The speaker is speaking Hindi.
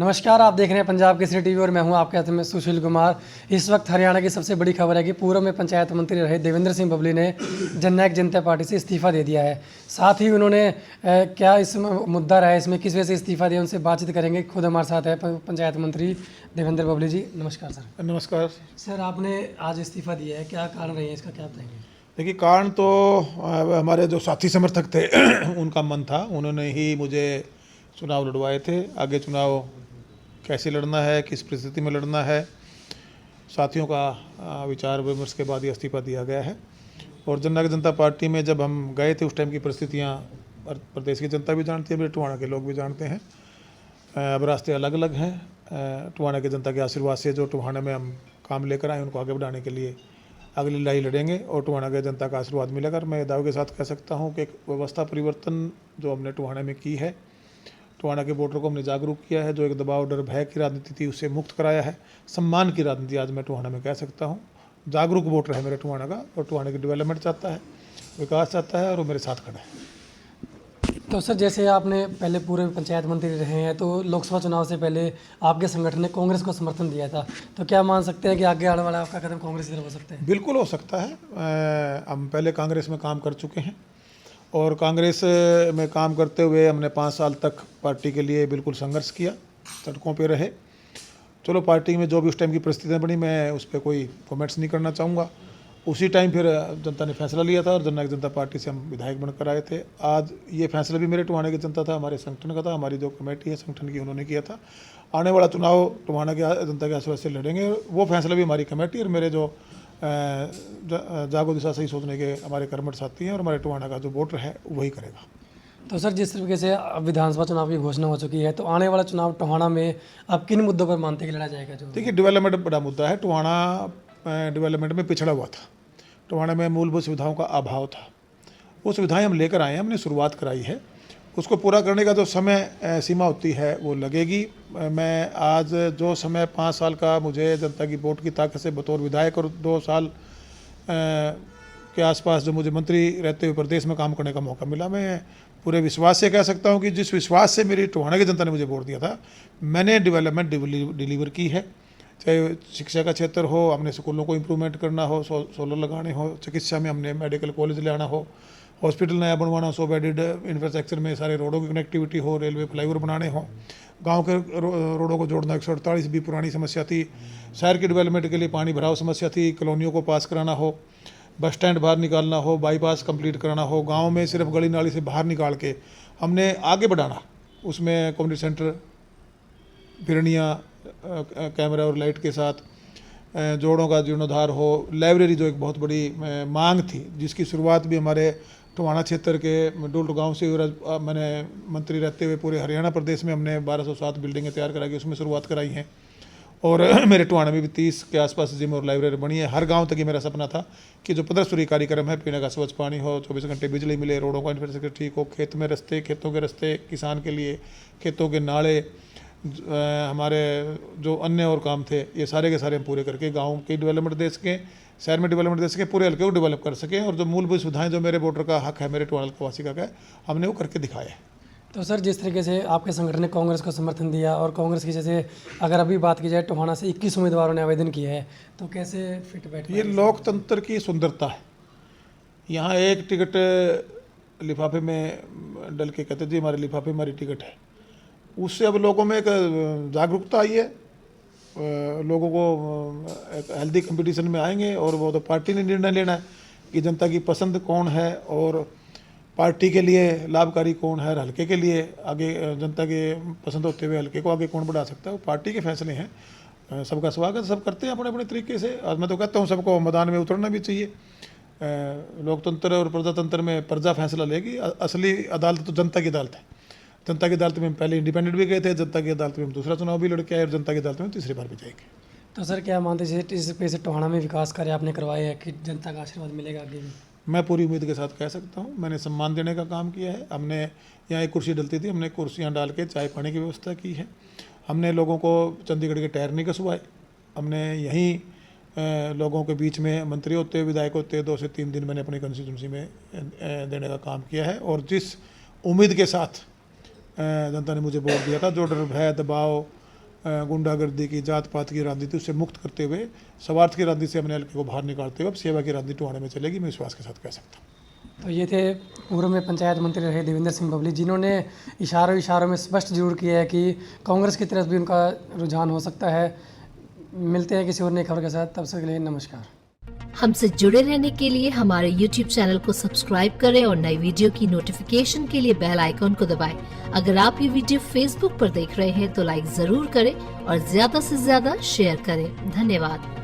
नमस्कार, आप देख रहे हैं पंजाब केसरी टीवी और मैं हूं आपके साथ में सुशील कुमार। इस वक्त हरियाणा की सबसे बड़ी खबर है कि पूर्व में पंचायत मंत्री रहे देवेंद्र सिंह बबली ने जननायक जनता पार्टी से इस्तीफा दे दिया है। साथ ही उन्होंने क्या इस मुद्दा रहा है, इसमें किस वजह से इस्तीफा दिया, उनसे बातचीत करेंगे। खुद हमारे साथ है पंचायत मंत्री देवेंद्र बबली जी। नमस्कार सर। नमस्कार सर, आपने आज इस्तीफा दिया है, क्या कारण रही है इसका, क्या बताएंगे? देखिए, कारण तो हमारे जो साथी समर्थक थे उनका मन था, उन्होंने ही मुझे चुनाव लड़वाए थे। आगे चुनाव कैसे लड़ना है, किस परिस्थिति में लड़ना है, साथियों का विचार विमर्श के बाद ये इस्तीफा दिया गया है। और जननायक जनता पार्टी में जब हम गए थे उस टाइम की परिस्थितियाँ प्रदेश की जनता भी जानती है, मेरे टोहाना के लोग भी जानते हैं। अब रास्ते अलग अलग हैं। टोहाना की जनता के आशीर्वाद से जो टोहाना में हम काम लेकर आए उनको आगे बढ़ाने के लिए अगली लड़ाई लड़ेंगे और टोहाना की जनता का आशीर्वाद मिलेगा। मैं दावे के साथ कह सकता हूं कि एक व्यवस्था परिवर्तन जो हमने टोहाना में की है, टोहाना के वोटर को हमने जागरूक किया है। जो एक दबाव डर भय की राजनीति थी उससे मुक्त कराया है। सम्मान की राजनीति आज मैं टोहाना में कह सकता हूँ। जागरूक वोटर है मेरे टोहाना का और टोहाना की डेवलपमेंट चाहता है, विकास चाहता है और वो मेरे साथ खड़ा है। तो सर, जैसे आपने पहले पूरे पंचायत मंत्री रहे हैं, तो लोकसभा चुनाव से पहले आपके संगठन ने कांग्रेस को समर्थन दिया था, तो क्या मान सकते हैं कि आगे आने वाला आपका कदम कांग्रेस की तरफ हो सकता है? बिल्कुल हो सकता है। हम पहले कांग्रेस में काम कर चुके हैं और कांग्रेस में काम करते हुए हमने 5 साल तक पार्टी के लिए बिल्कुल संघर्ष किया, सड़कों पे रहे। चलो, पार्टी में जो भी उस टाइम की परिस्थितियाँ बनी, मैं उस पर कोई कमेंट्स नहीं करना चाहूँगा। उसी टाइम फिर जनता ने फैसला लिया था और जननायक जनता पार्टी से हम विधायक बनकर आए थे। आज ये फैसला भी मेरे टोहाना की जनता था, हमारे संगठन का था, हमारी जो कमेटी है संगठन की उन्होंने किया था। आने वाला चुनाव टोहाना की जनता के आशीर्वाद से लड़ेंगे और वो फैसला भी हमारी कमेटी और मेरे जो जागो दिशा सही सोचने के हमारे कर्मठ साथी हैं और हमारे टोहाना का जो वोटर है वही करेगा। तो सर, जिस तरीके से अब विधानसभा चुनाव की घोषणा हो चुकी है, तो आने वाला चुनाव टोहाना में आप किन मुद्दों पर मानते हैं कि लड़ा जाएगा? जो देखिए, डेवलपमेंट बड़ा मुद्दा है। टोहाना डेवलपमेंट में पिछड़ा हुआ था। टोहाना में मूलभूत सुविधाओं का अभाव था। वो सुविधाएं हम लेकर आए हैं, हमने शुरुआत कराई है। उसको पूरा करने का जो समय सीमा होती है वो लगेगी। मैं आज जो समय 5 साल का मुझे जनता की वोट की ताकत से बतौर विधायक और 2 साल के आसपास जो मुझे मंत्री रहते हुए प्रदेश में काम करने का मौका मिला, मैं पूरे विश्वास से कह सकता हूँ कि जिस विश्वास से मेरी टोहाना की जनता ने मुझे वोट दिया था, मैंने डेवलपमेंट डिलीवर की है। चाहे शिक्षा का क्षेत्र हो, हमने स्कूलों को इम्प्रूवमेंट करना हो, सोलर लगाने हो, चिकित्सा में हमने मेडिकल कॉलेज ले आना हो, हॉस्पिटल नया बनवाना हो, 100 बेडेड इंफ्रास्ट्रक्चर में सारे रोडों की कनेक्टिविटी हो, रेलवे फ्लाईओवर बनाने हो, गांव के रोडों को जोड़ना। 148 भी पुरानी समस्या थी। शहर की डेवलपमेंट के लिए पानी भराव समस्या थी, कॉलोनियों को पास कराना हो, बस स्टैंड बाहर निकालना हो, बाईपास कंप्लीट कराना हो, गाँव में सिर्फ गली नाली से बाहर निकाल के हमने आगे बढ़ाना, उसमें कम्युनिटी सेंटर, बिरनिया कैमरा और लाइट के साथ जोड़ों का जीर्णोद्धार हो, लाइब्रेरी जो एक बहुत बड़ी मांग थी, जिसकी शुरुआत भी हमारे टोहाना क्षेत्र के डोल्ट गांव से मैंने मंत्री रहते हुए पूरे हरियाणा प्रदेश में हमने 1207 बिल्डिंगें तैयार कराई, उसमें शुरुआत कराई हैं। और मेरे टोहाना में भी 30 के आसपास जिम और लाइब्रेरी बनी है। हर गांव तक ये मेरा सपना था कि जो 15 स्तरीय कार्यक्रम है, पीने का स्वच्छ पानी हो, 24 घंटे बिजली मिले, रोडों का इंफ्रास्ट्रक्चर ठीक हो, खेत में रास्ते, खेतों के रास्ते, किसान के लिए खेतों के नाले, हमारे जो अन्य और काम थे, ये सारे के सारे हम पूरे करके गांव की डेवलपमेंट दे सकें, शहर में डेवलपमेंट दे सकें, पूरे हल्के को डेवलप कर सकें। और जो मूलभूत सुविधाएं जो मेरे वोटर का हक है, मेरे टोहाना वासी का है, हमने वो करके दिखाया है। तो सर, जिस तरीके से आपके संगठन ने कांग्रेस को समर्थन दिया और कांग्रेस की जैसे अगर अभी बात की जाए, टोहाना से 21 उम्मीदवारों ने आवेदन किया है, तो कैसे फिट बैठ? ये लोकतंत्र की सुंदरता है। यहाँ एक टिकट लिफाफे में डल के कहते जी हमारे लिफाफे हमारी टिकट है, उससे अब लोगों में एक जागरूकता आई है। लोगों को एक हेल्दी कंपटीशन में आएंगे और वो तो पार्टी ने निर्णय लेना है कि जनता की पसंद कौन है और पार्टी के लिए लाभकारी कौन है, हल्के के लिए आगे जनता के पसंद होते हुए हल्के को आगे कौन बढ़ा सकता है। वो पार्टी के फैसले हैं। सबका स्वागत, सब करते हैं अपने अपने तरीके से। और मैं तो कहता हूँ सबको मैदान में उतरना भी चाहिए। लोकतंत्र और प्रजातंत्र में प्रजा फैसला लेगी। असली अदालत तो जनता की अदालत है। जनता की अदालत में हम पहले इंडिपेंडेंट भी गए थे, जनता की अदालत में हम दूसरा चुनाव भी लड़के आए और जनता की अदालत में तीसरी बार भी जाएंगे। तो सर, क्या मानते हैं इस पे से टोहाना में विकास कार्य आपने करवाए हैं कि जनता का आशीर्वाद मिलेगा आगे भी? मैं पूरी उम्मीद के साथ कह सकता हूँ। मैंने सम्मान देने का काम किया है। हमने यहाँ एक कुर्सी डलती थी, हमने कुर्सियाँ डाल के चाय पानी की व्यवस्था की है। हमने लोगों को चंडीगढ़ के टायर नहीं कसवाए। हमने यहीं लोगों के बीच में मंत्री होते, विधायक होते, 2 से 3 दिन मैंने अपनी कंस्टिट्यूंसी में देने का काम किया है। और जिस उम्मीद के साथ जनता ने मुझे वोट दिया था, जो डर भय दबाव गुंडागर्दी की, जात पात की राजनीति उससे मुक्त करते हुए, स्वार्थ की राजनीति से हमने हल्के को बाहर निकालते हुए अब सेवा की राजनीति टोहाना में चलेगी, मैं विश्वास के साथ कह सकता हूँ। तो ये थे पूर्व में पंचायत मंत्री रहे देवेंद्र सिंह बबली, जिन्होंने इशारों में स्पष्ट जरूर किया है कि कांग्रेस की तरफ भी उनका रुझान हो सकता है। मिलते हैं किसी और नई खबर के साथ, तब तक के लिए नमस्कार। हमसे जुड़े रहने के लिए हमारे YouTube चैनल को सब्सक्राइब करें और नई वीडियो की नोटिफिकेशन के लिए बेल आइकॉन को दबाएं। अगर आप ये वीडियो Facebook पर देख रहे हैं तो लाइक जरूर करें और ज्यादा से ज्यादा शेयर करें। धन्यवाद।